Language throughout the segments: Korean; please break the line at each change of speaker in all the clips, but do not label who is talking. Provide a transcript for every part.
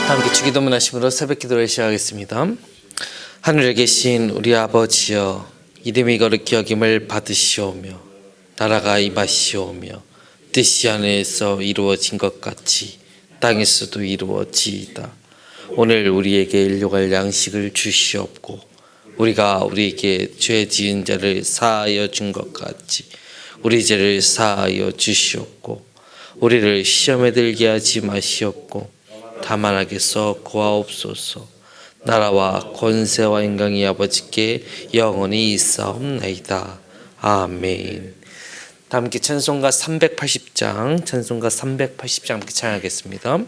다 함께 주기도문 하심으로 새벽 기도를 시작하겠습니다. 하늘에 계신 우리 아버지여, 이름이 거룩히 여김을 받으시오며 나라가 임하시오며 뜻이 하늘에서 이루어진 것 같이 땅에서도 이루어지이다. 오늘 우리에게 일용할 양식을 주시옵고 우리가 우리에게 죄 지은 자를 사하여 준 것 같이 우리 죄를 사하여 주시옵고 우리를 시험에 들게 하지 마시옵고 다만 악에서 구하옵소서. 나라와 권세와 영광이 아버지께 영원히 있사옵나이다. 아멘. 다 함께 찬송가 380장 함께 찬양하겠습니다.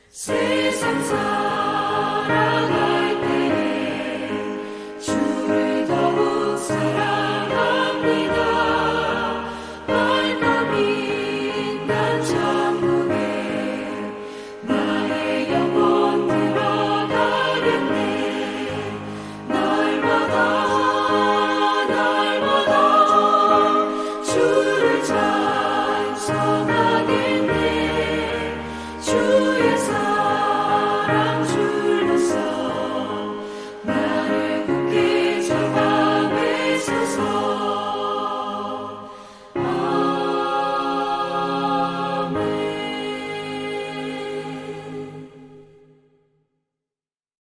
세상 살아갈 때 주를 더욱 사랑합니다. 밝고 빛난 천국에 나의 영혼 들어가겠네. 날마다 주를 찬송하겠네. 주의 사랑 줄로서 나를 굳게 잡아 매소서. 아멘.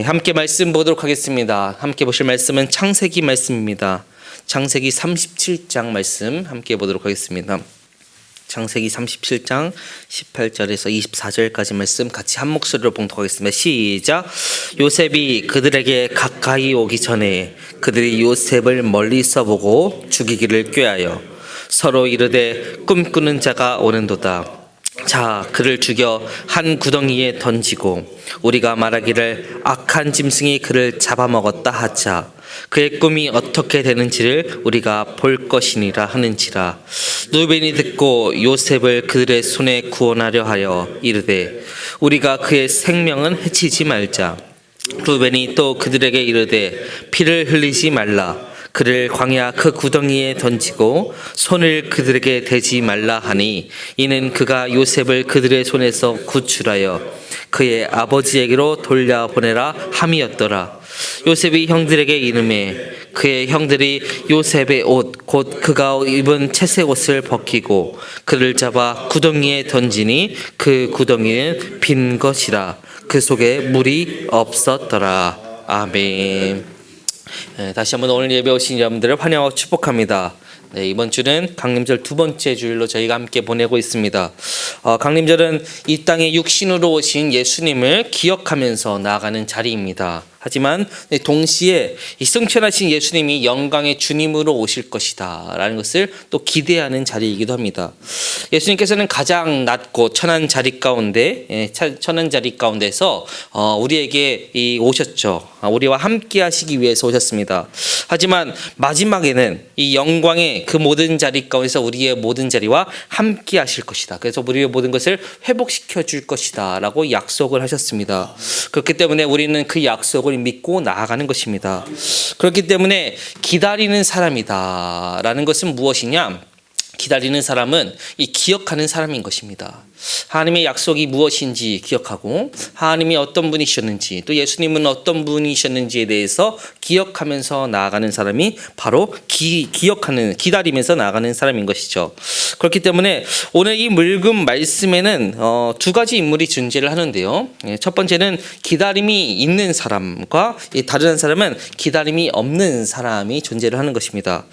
함께 말씀 보도록 하겠습니다. 함께 보실 말씀은 창세기 말씀입니다. 창세기 37장 말씀 함께 보도록 하겠습니다. 창세기 37장 18절에서 24절까지 말씀 같이 한 목소리로 봉독하겠습니다. 시작. 요셉이 그들에게 가까이 오기 전에 그들이 요셉을 멀리서 보고 죽이기를 꾀하여 서로 이르되 꿈꾸는 자가 오는도다. 자, 그를 죽여 한 구덩이에 던지고 우리가 말하기를 악한 짐승이 그를 잡아먹었다 하자. 그의 꿈이 어떻게 되는지를 우리가 볼 것이니라 하는지라. 루벤이 듣고 요셉을 그들의 손에 구원하려 하여 이르되 우리가 그의 생명은 해치지 말자. 루벤이 또 그들에게 이르되 피를 흘리지 말라. 그를 광야 그 구덩이에 던지고 손을 그들에게 대지 말라 하니 이는 그가 요셉을 그들의 손에서 구출하여 그의 아버지에게로 돌려보내라 함이었더라. 요셉이 형들에게 이르매 그의 형들이 요셉의 옷 곧 그가 입은 채색 옷을 벗기고 그를 잡아 구덩이에 던지니 그 구덩이는 빈 것이라. 그 속에 물이 없었더라. 아멘. 다시 한번 오늘 예배 오신 여러분들을 환영하고 축복합니다. 이번 주는 강림절 두 번째 주일로 저희가 함께 보내고 있습니다. 강림절은 이 땅에 육신으로 오신 예수님을 기억하면서 나아가는 자리입니다. 하지만 동시에 이 승천하신 예수님이 영광의 주님으로 오실 것이다 라는 것을 또 기대하는 자리이기도 합니다. 예수님께서는 가장 낮고 천한 자리 가운데서 우리에게 오셨죠. 우리와 함께 하시기 위해서 오셨습니다. 하지만 마지막에는 이 영광의 그 모든 자리 가운데서 우리의 모든 자리와 함께 하실 것이다. 그래서 우리의 모든 것을 회복시켜 줄 것이다 라고 약속을 하셨습니다. 그렇기 때문에 우리는 그 약속을 믿고 나아가는 것입니다. 그렇기 때문에 기다리는 사람이다 라는 것은 무엇이냐? 기다리는 사람은 이 기억하는 사람인 것입니다. 하나님의 약속이 무엇인지 기억하고 하나님이 어떤 분이셨는지 또 예수님은 어떤 분이셨는지에 대해서 기억하면서 나아가는 사람이 바로 기다리면서 나아가는 사람인 것이죠. 그렇기 때문에 오늘 이 묽은 말씀에는 두 가지 인물이 존재를 하는데요. 첫 번째는 기다림이 있는 사람과 다른 한 사람은 기다림이 없는 사람이 존재를 하는 것입니다.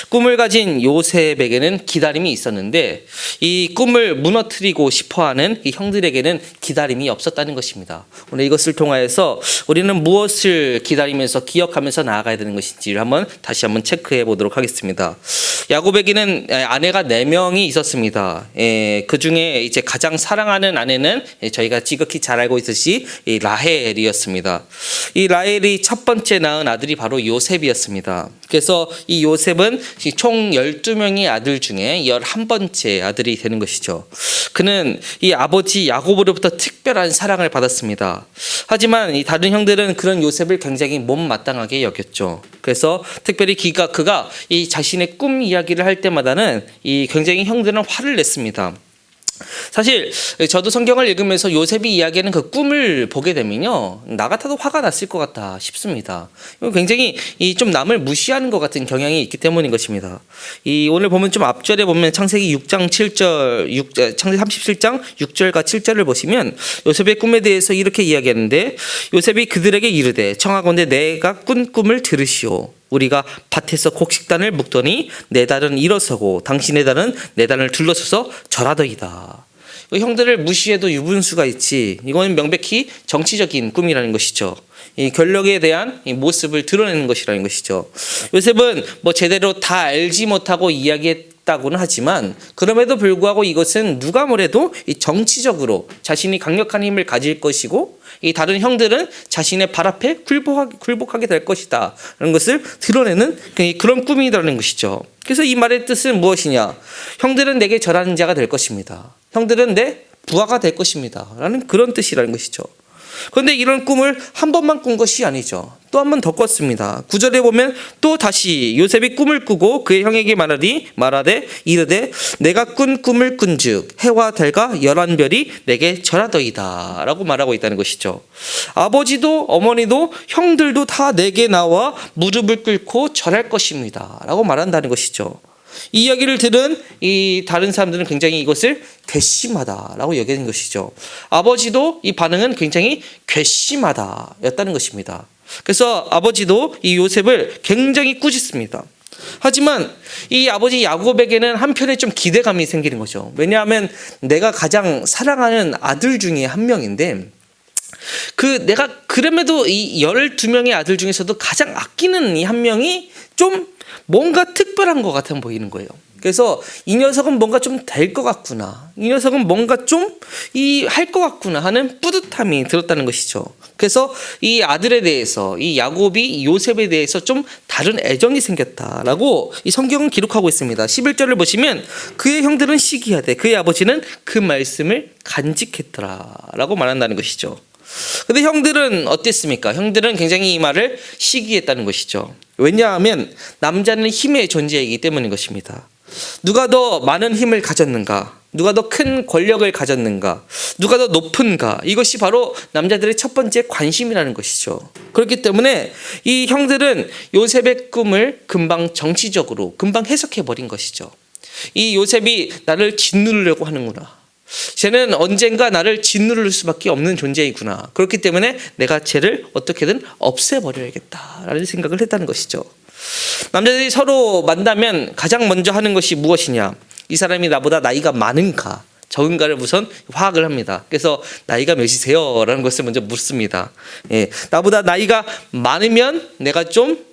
꿈을 가진 요셉에게는 기다림이 있었는데 이 꿈을 무너뜨리고 싶어하는 이 형들에게는 기다림이 없었다는 것입니다. 오늘 이것을 통하여서 우리는 무엇을 기다리면서 기억하면서 나아가야 되는 것인지를 다시 한번 체크해 보도록 하겠습니다. 야곱에게는 아내가 4명이 있었습니다. 그 중에 이제 가장 사랑하는 아내는 저희가 지극히 잘 알고 있듯이 이 라헬이었습니다. 이 라헬이 첫 번째 낳은 아들이 바로 요셉이었습니다. 그래서 이 요셉은 총 12명의 아들 중에 11번째 아들이 되는 것이죠. 그는 이 아버지 야곱으로부터 특별한 사랑을 받았습니다. 하지만 이 다른 형들은 그런 요셉을 굉장히 못마땅하게 여겼죠. 그래서 특별히 그가 이 자신의 꿈 이야기를 할 때마다는 이 굉장히 형들은 화를 냈습니다. 사실 저도 성경을 읽으면서 요셉이 이야기하는 그 꿈을 보게 되면요, 나 같아도 화가 났을 것 같다 싶습니다. 굉장히 좀 남을 무시하는 것 같은 경향이 있기 때문인 것입니다. 오늘 보면 좀 앞절에 보면 창세기 6장 7절, 창세기 37장 6절과 7절을 보시면 요셉의 꿈에 대해서 이렇게 이야기하는데, 요셉이 그들에게 이르되 청하건대 내가 꾼 꿈을 들으시오. 우리가 밭에서 곡식단을 묶더니 내 달은 일어서고 당신의 달은 내 달을 둘러서서 절하더이다. 형들을 무시해도 유분수가 있지. 이건 명백히 정치적인 꿈이라는 것이죠. 이 권력에 대한 이 모습을 드러내는 것이라는 것이죠. 요셉은 제대로 다 알지 못하고 이야기했다고는 하지만 그럼에도 불구하고 이것은 누가 뭐래도 이 정치적으로 자신이 강력한 힘을 가질 것이고 이 다른 형들은 자신의 발 앞에 굴복하게 될 것이다 라는 것을 드러내는 그런 꿈이라는 것이죠. 그래서 이 말의 뜻은 무엇이냐? 형들은 내게 절하는 자가 될 것입니다. 형들은 내 부하가 될 것입니다 라는 그런 뜻이라는 것이죠. 그런데 이런 꿈을 한 번만 꾼 것이 아니죠. 또 한 번 더 꿨습니다. 9절에 보면 또 다시 요셉이 꿈을 꾸고 그의 형에게 말하되 이르되 내가 꾼 꿈을 꾼즉 해와 달과 11별이 내게 절하더이다 라고 말하고 있다는 것이죠. 아버지도 어머니도 형들도 다 내게 나와 무릎을 꿇고 절할 것입니다 라고 말한다는 것이죠. 이 이야기를 들은 이 다른 사람들은 굉장히 이것을 괘씸하다라고 여기는 것이죠. 아버지도 이 반응은 굉장히 괘씸하다였다는 것입니다. 그래서 아버지도 이 요셉을 굉장히 꾸짖습니다. 하지만 이 아버지 야곱에게는 한편에 좀 기대감이 생기는 거죠. 왜냐하면 내가 가장 사랑하는 아들 중에 한 명인데 내가 그럼에도 이 12명의 아들 중에서도 가장 아끼는 이 한 명이 좀 뭔가 특별한 것 같아 보이는 거예요. 그래서 이 녀석은 뭔가 좀 될 것 같구나, 이 녀석은 뭔가 좀 할 것 같구나 하는 뿌듯함이 들었다는 것이죠. 그래서 이 아들에 대해서 이 야곱이 요셉에 대해서 좀 다른 애정이 생겼다라고 이 성경은 기록하고 있습니다. 11절을 보시면 그의 형들은 시기하되 그의 아버지는 그 말씀을 간직했더라라고 말한다는 것이죠. 근데 형들은 어땠습니까? 형들은 굉장히 이 말을 시기했다는 것이죠. 왜냐하면 남자는 힘의 존재이기 때문인 것입니다. 누가 더 많은 힘을 가졌는가? 누가 더 큰 권력을 가졌는가? 누가 더 높은가? 이것이 바로 남자들의 첫 번째 관심이라는 것이죠. 그렇기 때문에 이 형들은 요셉의 꿈을 금방 정치적으로 금방 해석해버린 것이죠. 이 요셉이 나를 짓누르려고 하는구나, 쟤는 언젠가 나를 짓누를 수밖에 없는 존재이구나, 그렇기 때문에 내가 쟤를 어떻게든 없애버려야겠다라는 생각을 했다는 것이죠. 남자들이 서로 만나면 가장 먼저 하는 것이 무엇이냐? 이 사람이 나보다 나이가 많은가, 적은가를 우선 화학을 합니다. 그래서 나이가 몇이세요? 라는 것을 먼저 묻습니다. 예, 나보다 나이가 많으면 내가 좀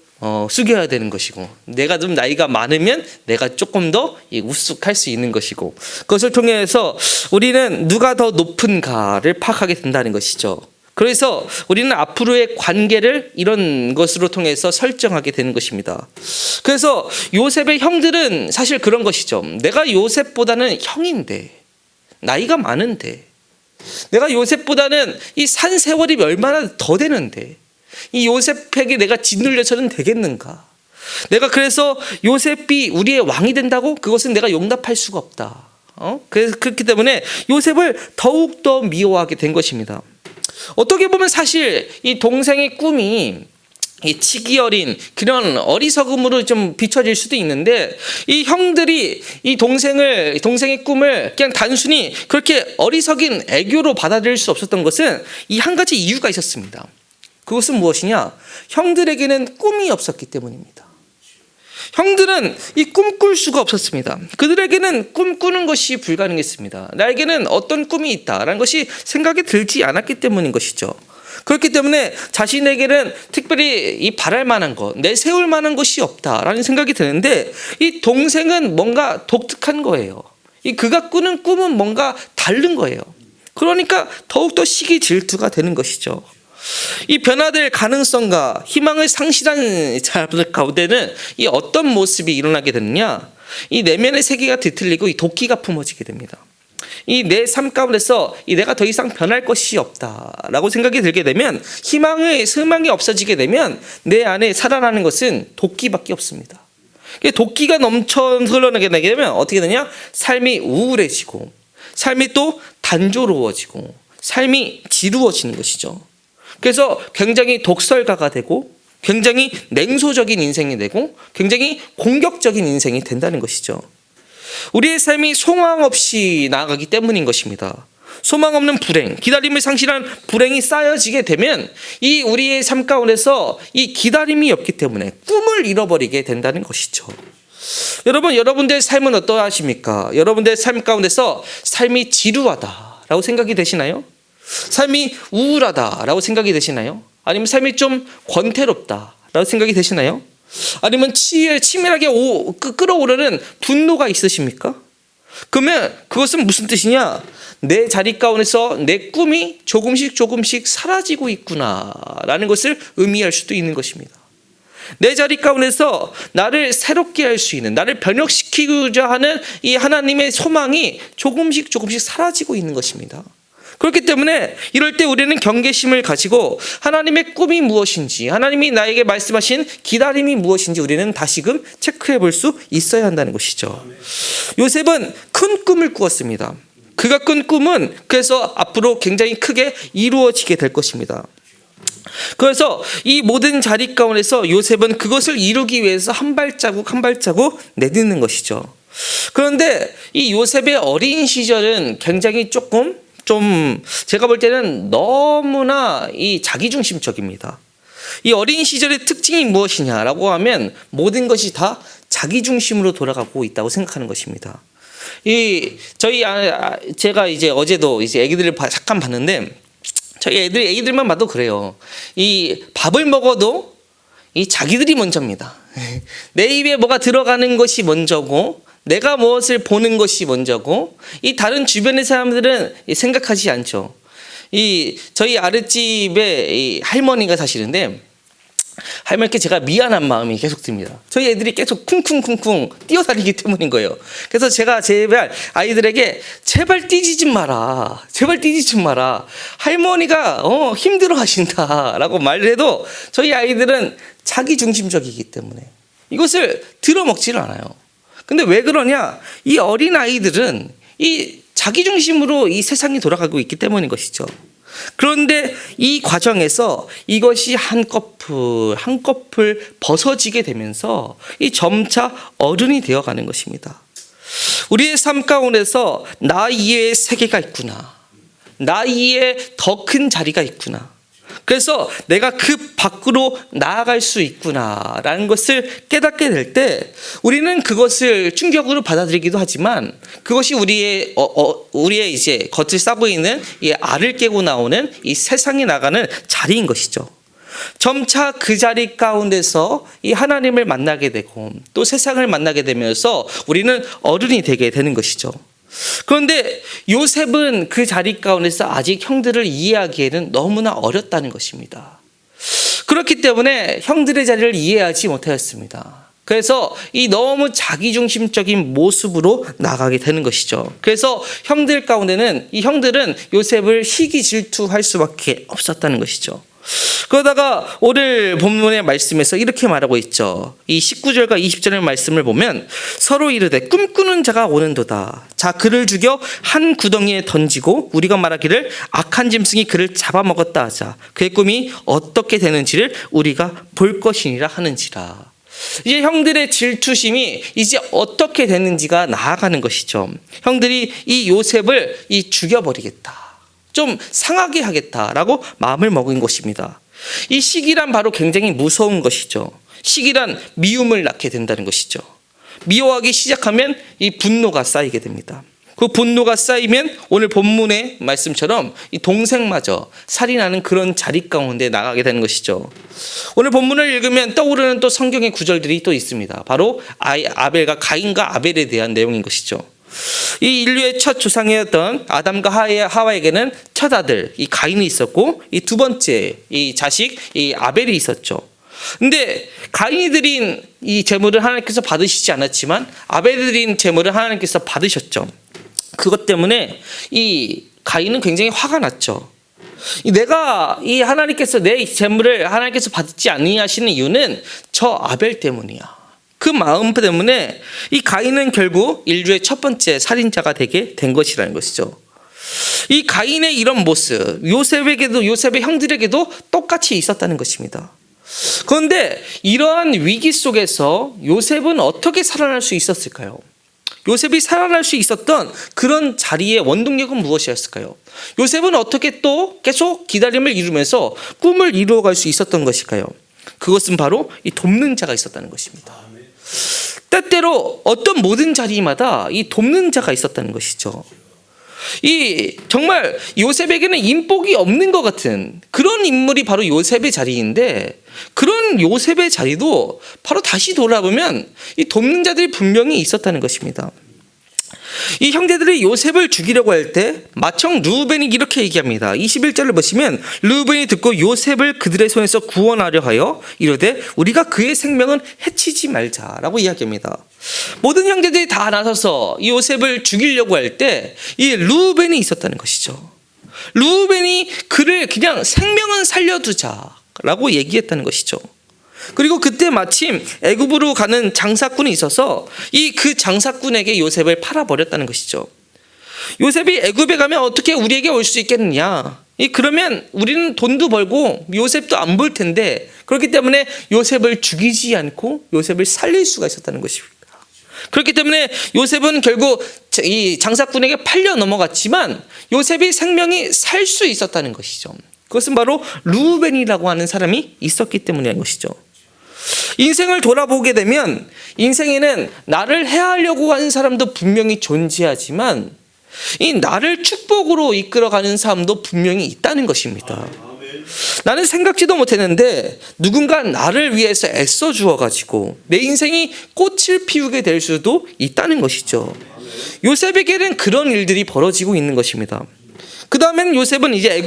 숙여야 되는 것이고, 내가 좀 나이가 많으면 내가 조금 더 우습할 수 있는 것이고, 그것을 통해서 우리는 누가 더 높은가를 파악하게 된다는 것이죠. 그래서 우리는 앞으로의 관계를 이런 것으로 통해서 설정하게 되는 것입니다. 그래서 요셉의 형들은 사실 그런 것이죠. 내가 요셉보다는 형인데, 나이가 많은데, 내가 요셉보다는 이 산 세월이 얼마나 더 되는데 이 요셉에게 내가 짓눌려서는 되겠는가? 내가 그래서 요셉이 우리의 왕이 된다고? 그것은 내가 용납할 수가 없다. 그래서 그렇기 때문에 요셉을 더욱더 미워하게 된 것입니다. 어떻게 보면 사실 이 동생의 꿈이 이 치기 어린 그런 어리석음으로 좀 비춰질 수도 있는데, 이 형들이 이 동생의 꿈을 그냥 단순히 그렇게 어리석인 애교로 받아들일 수 없었던 것은 이 한 가지 이유가 있었습니다. 그것은 무엇이냐? 형들에게는 꿈이 없었기 때문입니다. 형들은 이 꿈꿀 수가 없었습니다. 그들에게는 꿈꾸는 것이 불가능했습니다. 나에게는 어떤 꿈이 있다라는 것이 생각이 들지 않았기 때문인 것이죠. 그렇기 때문에 자신에게는 특별히 이 바랄 만한 것, 내세울 만한 것이 없다라는 생각이 드는데, 이 동생은 뭔가 독특한 거예요. 이 그가 꾸는 꿈은 뭔가 다른 거예요. 그러니까 더욱더 시기 질투가 되는 것이죠. 이 변화될 가능성과 희망을 상실한 자들 가운데는 이 어떤 모습이 일어나게 되느냐? 이 내면의 세계가 뒤틀리고 이 도끼가 품어지게 됩니다. 이 내 삶 가운데서 이 내가 더 이상 변할 것이 없다라고 생각이 들게 되면, 소망이 없어지게 되면 내 안에 살아나는 것은 도끼밖에 없습니다. 도끼가 넘쳐 흘러나게 되면 어떻게 되냐? 삶이 우울해지고, 삶이 또 단조로워지고, 삶이 지루어지는 것이죠. 그래서 굉장히 독설가가 되고, 굉장히 냉소적인 인생이 되고, 굉장히 공격적인 인생이 된다는 것이죠. 우리의 삶이 소망 없이 나아가기 때문인 것입니다. 소망 없는 불행, 기다림을 상실한 불행이 쌓여지게 되면 이 우리의 삶 가운데서 이 기다림이 없기 때문에 꿈을 잃어버리게 된다는 것이죠. 여러분들의 삶은 어떠하십니까? 여러분들의 삶 가운데서 삶이 지루하다라고 생각이 되시나요? 삶이 우울하다라고 생각이 되시나요? 아니면 삶이 좀 권태롭다라고 생각이 되시나요? 아니면 치밀하게 끓어오르는 분노가 있으십니까? 그러면 그것은 무슨 뜻이냐? 내 자리 가운데서 내 꿈이 조금씩 사라지고 있구나라는 것을 의미할 수도 있는 것입니다. 내 자리 가운데서 나를 새롭게 할 수 있는, 나를 변혁시키고자 하는 이 하나님의 소망이 조금씩 사라지고 있는 것입니다. 그렇기 때문에 이럴 때 우리는 경계심을 가지고 하나님의 꿈이 무엇인지, 하나님이 나에게 말씀하신 기다림이 무엇인지 우리는 다시금 체크해 볼 수 있어야 한다는 것이죠. 요셉은 큰 꿈을 꾸었습니다. 그가 꾼 꿈은 그래서 앞으로 굉장히 크게 이루어지게 될 것입니다. 그래서 이 모든 자리 가운데서 요셉은 그것을 이루기 위해서 한 발자국 내딛는 것이죠. 그런데 이 요셉의 어린 시절은 굉장히 좀 제가 볼 때는 너무나 이 자기중심적입니다. 이 어린 시절의 특징이 무엇이냐라고 하면 모든 것이 다 자기중심으로 돌아가고 있다고 생각하는 것입니다. 제가 이제 어제도 이제 애기들을 잠깐 봤는데, 저희 애기들만 봐도 그래요. 이 밥을 먹어도 이 자기들이 먼저입니다. 내 입에 뭐가 들어가는 것이 먼저고, 내가 무엇을 보는 것이 먼저고, 이 다른 주변의 사람들은 생각하지 않죠. 저희 아랫집에 이 할머니가 사시는데, 할머니께 제가 미안한 마음이 계속 듭니다. 저희 애들이 계속 쿵쿵쿵쿵 뛰어다니기 때문인 거예요. 그래서 제가 제발 아이들에게 제발 뛰지 좀 마라. 할머니가 힘들어 하신다라고 말을 해도 저희 아이들은 자기중심적이기 때문에 이것을 들어먹지를 않아요. 근데 왜 그러냐? 이 어린 아이들은 이 자기중심으로 이 세상이 돌아가고 있기 때문인 것이죠. 그런데 이 과정에서 이것이 한꺼풀 벗어지게 되면서 이 점차 어른이 되어가는 것입니다. 우리의 삶 가운데서 나 이외의 세계가 있구나. 나 이외에 더 큰 자리가 있구나. 그래서 내가 그 밖으로 나아갈 수 있구나라는 것을 깨닫게 될 때 우리는 그것을 충격으로 받아들이기도 하지만 그것이 우리의 이제 겉을 싸보이는 이 알을 깨고 나오는 이 세상에 나가는 자리인 것이죠. 점차 그 자리 가운데서 이 하나님을 만나게 되고 또 세상을 만나게 되면서 우리는 어른이 되게 되는 것이죠. 그런데 요셉은 그 자리 가운데서 아직 형들을 이해하기에는 너무나 어렸다는 것입니다. 그렇기 때문에 형들의 자리를 이해하지 못하였습니다. 그래서 이 너무 자기중심적인 모습으로 나가게 되는 것이죠. 그래서 형들 가운데는 이 형들은 요셉을 시기 질투할 수밖에 없었다는 것이죠. 그러다가 오늘 본문의 말씀에서 이렇게 말하고 있죠. 이 19절과 20절의 말씀을 보면 서로 이르되 꿈꾸는 자가 오는도다. 자 그를 죽여 한 구덩이에 던지고 우리가 말하기를 악한 짐승이 그를 잡아먹었다 하자. 그의 꿈이 어떻게 되는지를 우리가 볼 것이니라 하는지라. 이제 형들의 질투심이 이제 어떻게 되는지가 나아가는 것이죠. 형들이 이 요셉을 죽여버리겠다, 좀 상하게 하겠다라고 마음을 먹은 것입니다. 이 시기란 바로 굉장히 무서운 것이죠. 시기란 미움을 낳게 된다는 것이죠. 미워하기 시작하면 이 분노가 쌓이게 됩니다. 그 분노가 쌓이면 오늘 본문의 말씀처럼 이 동생마저 살인하는 그런 자리 가운데 나가게 되는 것이죠. 오늘 본문을 읽으면 떠오르는 또 성경의 구절들이 또 있습니다. 바로 가인과 아벨에 대한 내용인 것이죠. 이 인류의 첫 조상이었던 아담과 하와에게는 첫 아들 이 가인이 있었고 이 두 번째 이 자식 이 아벨이 있었죠. 근데 가인이 드린 이 제물을 하나님께서 받으시지 않았지만 아벨이 드린 제물을 하나님께서 받으셨죠. 그것 때문에 이 가인은 굉장히 화가 났죠. 내가 이 하나님께서 내 제물을 하나님께서 받지 아니하시는 이유는 저 아벨 때문이야. 그 마음 때문에 이 가인은 결국 인류의 첫 번째 살인자가 되게 된 것이라는 것이죠. 이 가인의 이런 모습, 요셉의 형들에게도 똑같이 있었다는 것입니다. 그런데 이러한 위기 속에서 요셉은 어떻게 살아날 수 있었을까요? 요셉이 살아날 수 있었던 그런 자리의 원동력은 무엇이었을까요? 요셉은 어떻게 또 계속 기다림을 이루면서 꿈을 이루어갈 수 있었던 것일까요? 그것은 바로 이 돕는 자가 있었다는 것입니다. 때때로 어떤 모든 자리마다 이 돕는 자가 있었다는 것이죠. 이 정말 요셉에게는 인복이 없는 것 같은 그런 인물이 바로 요셉의 자리인데, 그런 요셉의 자리도 바로 다시 돌아보면 이 돕는 자들이 분명히 있었다는 것입니다. 이 형제들이 요셉을 죽이려고 할 때 마청 르우벤이 이렇게 얘기합니다. 21절을 보시면 르우벤이 듣고 요셉을 그들의 손에서 구원하려 하여 이르되 우리가 그의 생명은 해치지 말자라고 이야기합니다. 모든 형제들이 다 나서서 이 요셉을 죽이려고 할 때 이 르우벤이 있었다는 것이죠. 르우벤이 그를 그냥 생명은 살려두자라고 얘기했다는 것이죠. 그리고 그때 마침 애굽으로 가는 장사꾼이 있어서 그 장사꾼에게 요셉을 팔아버렸다는 것이죠. 요셉이 애굽에 가면 어떻게 우리에게 올 수 있겠느냐? 그러면 우리는 돈도 벌고 요셉도 안 볼 텐데, 그렇기 때문에 요셉을 죽이지 않고 요셉을 살릴 수가 있었다는 것입니다. 그렇기 때문에 요셉은 결국 이 장사꾼에게 팔려 넘어갔지만 요셉이 생명이 살 수 있었다는 것이죠. 그것은 바로 르우벤이라고 하는 사람이 있었기 때문이라는 것이죠. 인생을 돌아보게 되면 인생에는 나를 해하려고 하는 사람도 분명히 존재하지만 이 나를 축복으로 이끌어가는 사람도 분명히 있다는 것입니다. 나는 생각지도 못했는데 누군가 나를 위해서 애써 주어가지고 내 인생이 꽃을 피우게 될 수도 있다는 것이죠. 요셉에게는 그런 일들이 벌어지고 있는 것입니다. 그 다음에는 요셉은 이제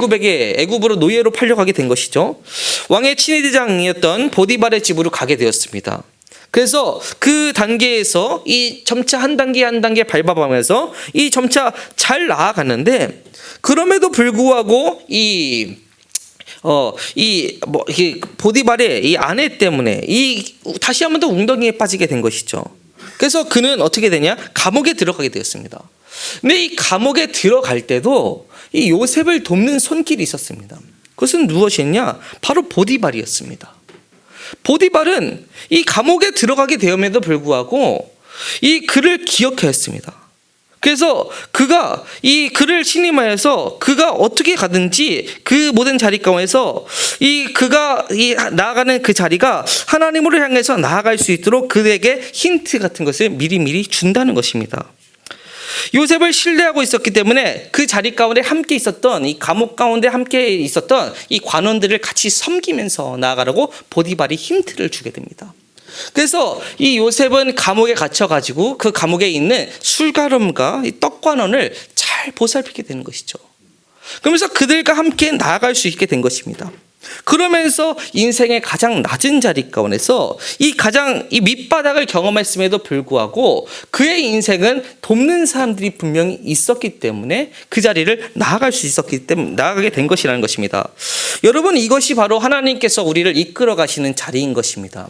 애굽으로 노예로 팔려가게 된 것이죠. 왕의 친위대장이었던 보디발의 집으로 가게 되었습니다. 그래서 그 단계에서 이 점차 한 단계 한 단계 밟아가면서 이 점차 잘 나아갔는데, 그럼에도 불구하고 보디발의 이 아내 때문에 다시 한 번 더 웅덩이에 빠지게 된 것이죠. 그래서 그는 어떻게 되냐? 감옥에 들어가게 되었습니다. 근데 이 감옥에 들어갈 때도 이 요셉을 돕는 손길이 있었습니다. 그것은 무엇이었냐? 바로 보디발이었습니다. 보디발은 이 감옥에 들어가게 되었음에도 불구하고 이 그를 기억하였습니다. 그래서 그가 이 그를 신임하여서 그가 어떻게 가든지 그 모든 자리 가운데서 그가 나아가는 그 자리가 하나님으로 향해서 나아갈 수 있도록 그에게 힌트 같은 것을 미리미리 준다는 것입니다. 요셉을 신뢰하고 있었기 때문에 그 자리 가운데 함께 있었던 이 감옥 가운데 함께 있었던 이 관원들을 같이 섬기면서 나아가라고 보디발이 힌트를 주게 됩니다. 그래서 이 요셉은 감옥에 갇혀가지고 그 감옥에 있는 술가름과 이 떡관원을 잘 보살피게 되는 것이죠. 그러면서 그들과 함께 나아갈 수 있게 된 것입니다. 그러면서 인생의 가장 낮은 자리 가운데서 이 밑바닥을 경험했음에도 불구하고 그의 인생은 돕는 사람들이 분명히 있었기 때문에 그 자리를 나아가게 된 것이라는 것입니다. 여러분, 이것이 바로 하나님께서 우리를 이끌어 가시는 자리인 것입니다.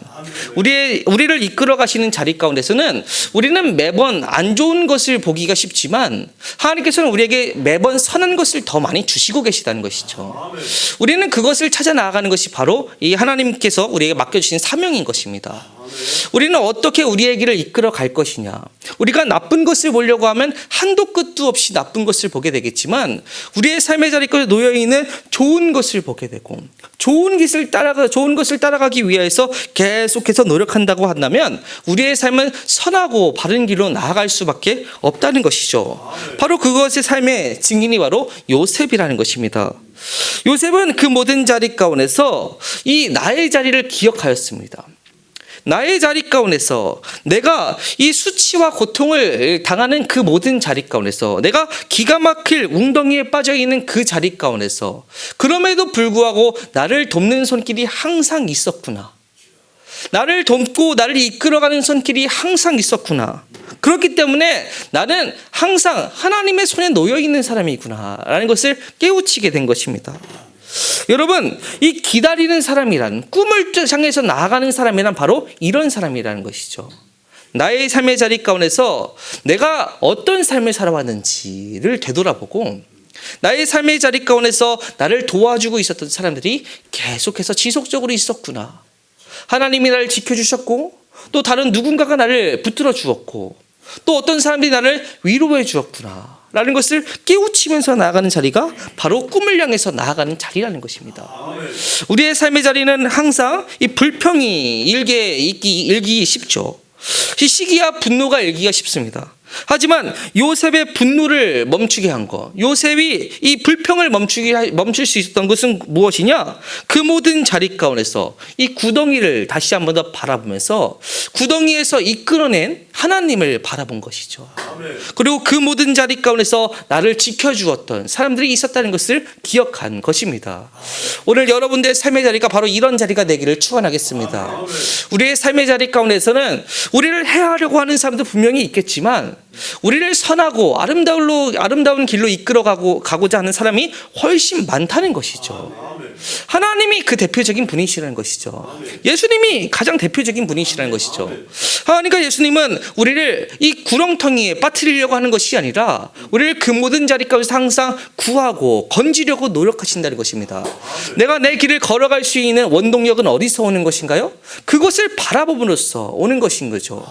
우리를 이끌어 가시는 자리 가운데서는 우리는 매번 안 좋은 것을 보기가 쉽지만 하나님께서는 우리에게 매번 선한 것을 더 많이 주시고 계시다는 것이죠. 우리는 그것을 찾아 나아가는 것이 바로 이 하나님께서 우리에게 맡겨주신 사명인 것입니다. 우리는 어떻게 우리의 길을 이끌어 갈 것이냐. 우리가 나쁜 것을 보려고 하면 한도 끝도 없이 나쁜 것을 보게 되겠지만 우리의 삶의 자리에 놓여 있는 좋은 것을 보게 되고 좋은 것을 따라가기 위해서 계속해서 노력한다고 한다면 우리의 삶은 선하고 바른 길로 나아갈 수밖에 없다는 것이죠. 바로 그것의 삶의 증인이 바로 요셉이라는 것입니다. 요셉은 그 모든 자리 가운데서 이 나의 자리를 기억하였습니다. 나의 자리 가운데서 내가 이 수치와 고통을 당하는 그 모든 자리 가운데서 내가 기가 막힐 웅덩이에 빠져 있는 그 자리 가운데서 그럼에도 불구하고 나를 돕는 손길이 항상 있었구나. 나를 돕고 나를 이끌어가는 손길이 항상 있었구나. 그렇기 때문에 나는 항상 하나님의 손에 놓여 있는 사람이구나라는 것을 깨우치게 된 것입니다. 여러분, 이 기다리는 사람이란, 꿈을 향해서 나아가는 사람이란 바로 이런 사람이라는 것이죠. 나의 삶의 자리 가운데서 내가 어떤 삶을 살아왔는지를 되돌아보고 나의 삶의 자리 가운데서 나를 도와주고 있었던 사람들이 계속해서 지속적으로 있었구나. 하나님이 나를 지켜주셨고 또 다른 누군가가 나를 붙들어 주었고 또 어떤 사람들이 나를 위로해 주었구나 라는 것을 깨우치면서 나아가는 자리가 바로 꿈을 향해서 나아가는 자리라는 것입니다. 우리의 삶의 자리는 항상 이 불평이 일기 쉽죠. 시기와 분노가 일기가 쉽습니다. 하지만 요셉의 분노를 멈추게 한 것, 요셉이 이 불평을 멈출 수 있었던 것은 무엇이냐? 그 모든 자리 가운데서 이 구덩이를 다시 한 번 더 바라보면서 구덩이에서 이끌어낸 하나님을 바라본 것이죠. 그리고 그 모든 자리 가운데서 나를 지켜주었던 사람들이 있었다는 것을 기억한 것입니다. 오늘 여러분들의 삶의 자리가 바로 이런 자리가 되기를 축원하겠습니다. 우리의 삶의 자리 가운데서는 우리를 해하려고 하는 사람도 분명히 있겠지만 우리를 선하고 아름다운 길로 이끌어가고자 하는 사람이 훨씬 많다는 것이죠. 하나님이 그 대표적인 분이시라는 것이죠. 예수님이 가장 대표적인 분이시라는 것이죠. 그러니까 예수님은 우리를 이 구렁텅이에 빠뜨리려고 하는 것이 아니라 우리를 그 모든 자리 가운데서 항상 구하고 건지려고 노력하신다는 것입니다. 내가 내 길을 걸어갈 수 있는 원동력은 어디서 오는 것인가요? 그것을 바라봄으로써 오는 것인 거죠.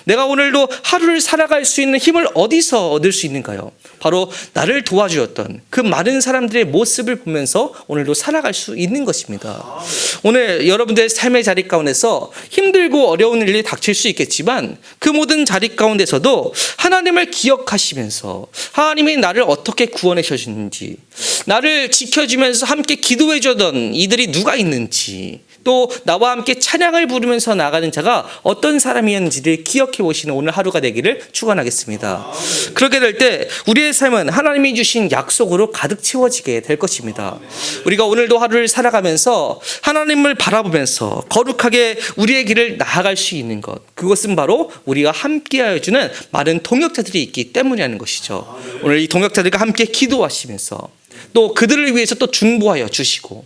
내가 오늘도 하루를 살아갈 수 있는 힘을 어디서 얻을 수 있는가요? 바로 나를 도와주었던 그 많은 사람들의 모습을 보면서 오늘도 살아갈 수 있는 것입니다. 오늘 여러분들의 삶의 자리 가운데서 힘들고 어려운 일이 닥칠 수 있겠지만 그 모든 자리 가운데서도 하나님을 기억하시면서 하나님이 나를 어떻게 구원해 주셨는지, 나를 지켜주면서 함께 기도해 주던 이들이 누가 있는지, 또 나와 함께 찬양을 부르면서 나가는 자가 어떤 사람이었는지를 기억해 보시는 오늘 하루가 되기를 축원하겠습니다. 그렇게 될 때 우리의 삶은 하나님이 주신 약속으로 가득 채워지게 될 것입니다. 우리가 오늘도 하루를 살아가면서 하나님을 바라보면서 거룩하게 우리의 길을 나아갈 수 있는 것, 그것은 바로 우리가 함께하여 주는 많은 동역자들이 있기 때문이라는 것이죠. 오늘 이 동역자들과 함께 기도하시면서 또 그들을 위해서 또 중보하여 주시고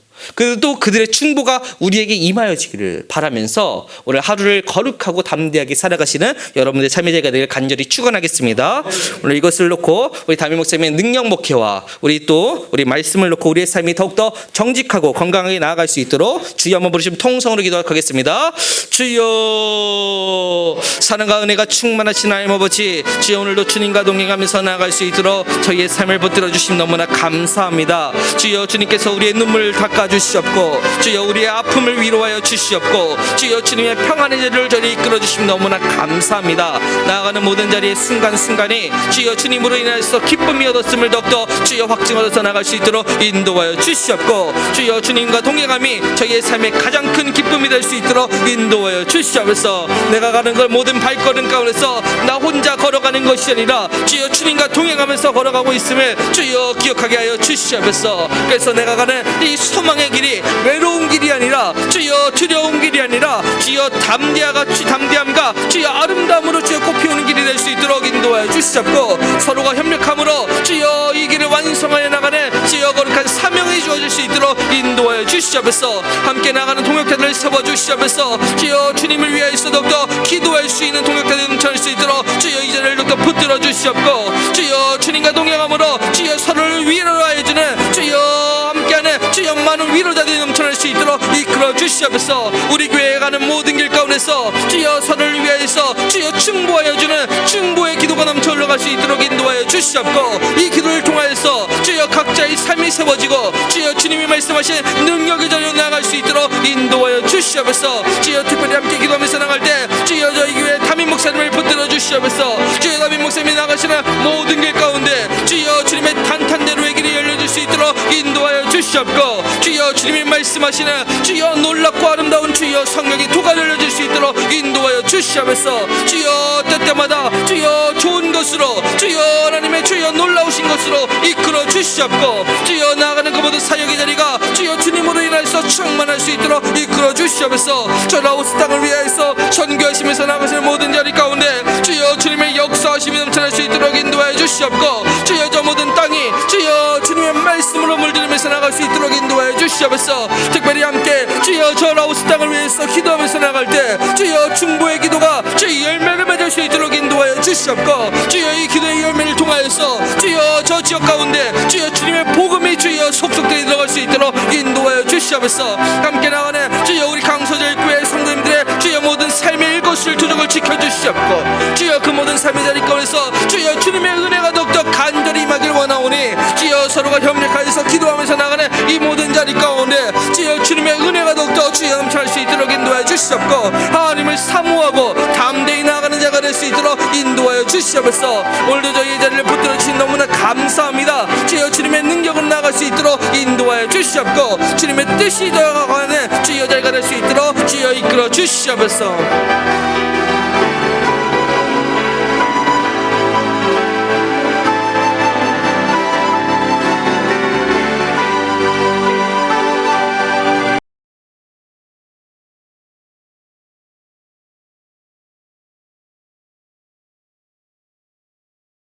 또 그들의 충보가 우리에게 임하여지기를 바라면서 오늘 하루를 거룩하고 담대하게 살아가시는 여러분들의 삶의 제가 되길 간절히 축원하겠습니다. 오늘 이것을 놓고 우리 담임 목사님의 능력 목회와 우리 말씀을 놓고 우리의 삶이 더욱더 정직하고 건강하게 나아갈 수 있도록 주여 한번 부르시면 통성으로 기도하도록 하겠습니다. 주여, 사랑과 은혜가 충만하신 하나님 아버지, 주여 오늘도 주님과 동행하면서 나아갈 수 있도록 저희의 삶을 붙들어 주심 너무나 감사합니다. 주여, 주님께서 우리의 눈물을 닦아 주시옵고, 주여 우리의 아픔을 위로하여 주시옵고, 주여 주님의 평안의 자리를 저리 이끌어 주시면 너무나 감사합니다. 나아가는 모든 자리의 순간순간이 주여 주님으로 인하여서 기쁨이 얻었음을 더욱더 주여 확증 얻어서 나갈 수 있도록 인도하여 주시옵고, 주여 주님과 동행함이 저희의 삶의 가장 큰 기쁨이 될 수 있도록 인도하여 주시옵소서. 내가 가는 걸 모든 발걸음 가운데서 나 혼자 걸어가는 것이 아니라 주여 주님과 동행하면서 걸어가고 있음을 주여 기억하게 하여 주시옵소서. 그래서 내가 가는 이 소망의 길이 외로운 길이 아니라 주여 두려운 길이 아니라 주여 담대함과 주여 아름다움으로 주여 꽃피우는 길이 될 수 있도록 인도하여 주시옵고, 서로가 협력함으로 주여 이 길을 완성하여 나가는 주여 거룩한 사명이 주어질 수 있도록 인도하여 주시옵소서. 함께 나가는 동역자들을 세워주시옵소서. 주여 주님을 위하여서 더욱더 기도할 수 있는 동역자들이 넘쳐날 수 있도록 주여 이 자리를 더욱더 붙들어 주시옵고, 주여 주님과 동행함으로 주여 서로를 위로하여 주는 주여 함께하는 주여 많은 위로자들이 넘쳐날 수 있도록 이끌어 주시옵소서. 우리 교회에 가는 모든 길 가운데서 주여 서로를 위하여서 주여 충보하여 주는 충보의 기도가 넘쳐 올라갈 수 있도록 인도하여 주시옵고, 이 기도를 통하여서 주여 각자의 삶이 세워지고 주여 주님이 말씀하신 능력의 자리로 나아갈 수 있도록 인도하여 주시옵소서. 주여 특별히 함께 기도하면서 나갈 때 주여 저희 교회 담임 목사님을 붙들어 주시옵소서. 주여 담임 목사님이 나가시는 모든 길 가운데 주여 주님의 탄탄대로의 길이 열려질 수 있도록 인도하여 주시옵고, 주여 주님이 말씀하시는 주여 놀랍고 아름다운 주여 성령의 도가 열려질 수 있도록 인도하여 주시옵소서. 주여 때때마다 주여 좋은 것으로 주여 하나님의 주여 놀라우신 것으로 이끌어 주시옵고, 주여 나아가는 그 모든 사역의 자리가 주여 주님으로 인하여서 충만할 수 있도록 이끌어 주시옵소서. 저 라오스 땅을 위하여서 선교하시면서 나가시는 모든 자리 가운데 주여 주님의 역사하심이 넘쳐날 수 있도록 인도하여 주시옵고, 주여 저 모든 땅이 주여 주님의 말씀으로 물들이면서 나갈 수 있도록 인도하여 주시옵소서. 특별히 함께 주여 저 라오스 땅을 위해서 기도하면서 나갈 때 주여 중보의 기도가 주여 열매를 맺을 수 있도록 인도하여 주시옵고, 주여 이 기도의 열매를 통하여서 주여 저 지역 가운데 주여 주님의 복음이 주여 속속들이 들어갈 수 있도록 인도하여 주시옵소서. 함께 나가는 주여 우리 강서절 교회 성도님들의 주여 모든 삶의 일거수일 조적을 지켜주시옵고, 주여 그 모든 삶의 자리 가운데서 주여 주님의 은혜가 더욱더 간절히 임하길 원하오니 주여 서로가 협력하여서 기도하면서 나가는 이 모든 자리 가운데 주여 주님의 은혜가 더욱더 주여 넘쳐날 수 있도록 인도하여 주시옵고, 하나님을 사모하고 담대히 나아가는 자가 될 수 있도록 인도하여 주시옵소서. 오늘도 저희의 자리를 붙들어 주신 너무나 감사합니다. 주여 주님의 능력을 나아갈 수 있도록 인도하여 주시옵고, 주님의 뜻이 되어가는 주여 자리가 될 수 있도록 주여 이끌어 주시옵소서.